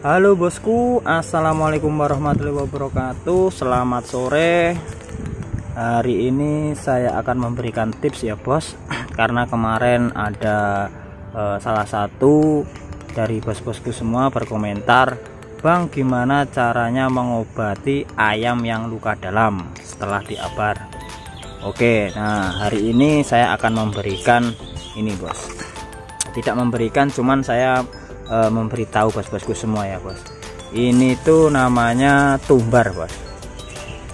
Halo bosku, assalamualaikum warahmatullahi wabarakatuh. Selamat sore. Hari ini saya akan memberikan tips ya bos, karena kemarin ada salah satu dari bos-bosku semua berkomentar, Bang, gimana caranya mengobati ayam yang luka dalam setelah diabar. Oke, nah hari ini saya akan memberikan ini bos. Tidak memberikan, cuman saya memberitahu bos-bosku semua ya bos. Ini tuh namanya tumbar bos,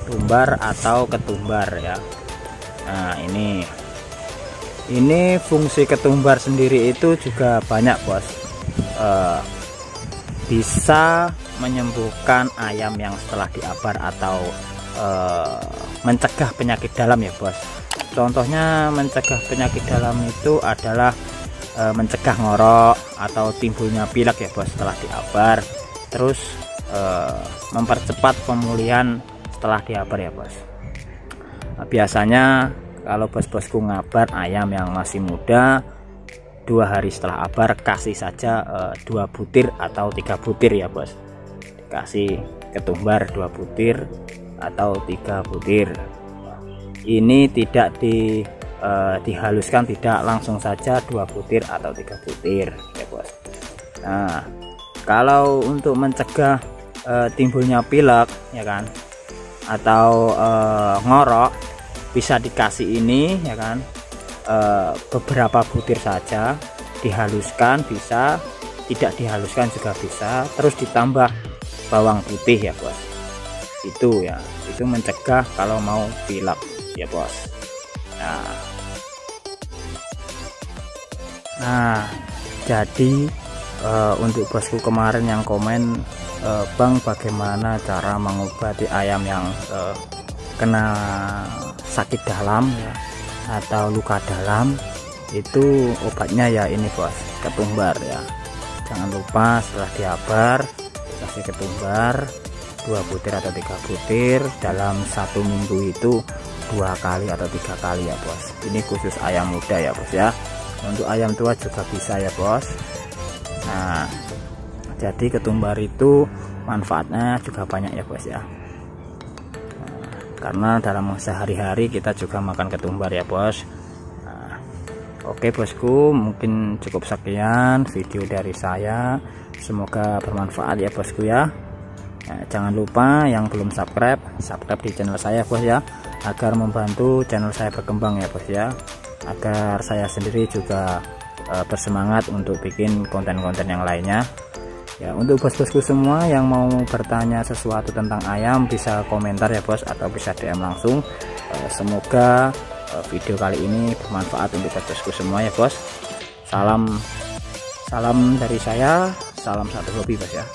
tumbar atau ketumbar ya. Nah ini fungsi ketumbar sendiri itu juga banyak bos. Bisa menyembuhkan ayam yang setelah diabar atau mencegah penyakit dalam ya bos. Contohnya mencegah penyakit dalam itu adalah mencegah ngorok atau timbulnya pilek ya bos setelah diabar, terus mempercepat pemulihan setelah diabar ya bos. Biasanya kalau bos-bosku ngabar ayam yang masih muda 2 hari setelah abar, kasih saja 2 butir atau 3 butir ya bos. Dikasih ketumbar 2 butir atau 3 butir. Ini tidak dihaluskan, tidak langsung saja 2 butir atau 3 butir ya bos. Nah kalau untuk mencegah timbulnya pilek ya kan, atau ngorok, bisa dikasih ini ya kan, beberapa butir saja, dihaluskan bisa, tidak dihaluskan juga bisa, terus ditambah bawang putih ya bos. Itu ya, itu mencegah kalau mau pilek ya bos. Nah jadi untuk bosku kemarin yang komen, Bang, bagaimana cara mengobati ayam yang kena sakit dalam ya, atau luka dalam, itu obatnya ya ini bos, ketumbar ya. Jangan lupa setelah diabar kasih ketumbar 2 butir atau 3 butir dalam 1 minggu itu 2 kali atau 3 kali ya bos. Ini khusus ayam muda ya bos ya. Untuk ayam tua juga bisa ya bos. Nah jadi ketumbar itu manfaatnya juga banyak ya bos ya. Karena dalam sehari-hari kita juga makan ketumbar ya bos. Oke bosku, mungkin cukup sekian video dari saya, semoga bermanfaat ya bosku ya. Jangan lupa yang belum subscribe di channel saya bos ya, agar membantu channel saya berkembang ya bos ya, agar saya sendiri juga bersemangat untuk bikin konten-konten yang lainnya ya. Untuk bos-bosku semua yang mau bertanya sesuatu tentang ayam bisa komentar ya bos, atau bisa DM langsung. Semoga video kali ini bermanfaat untuk bos-bosku semua ya bos. Salam dari saya, salam satu hobi bos ya.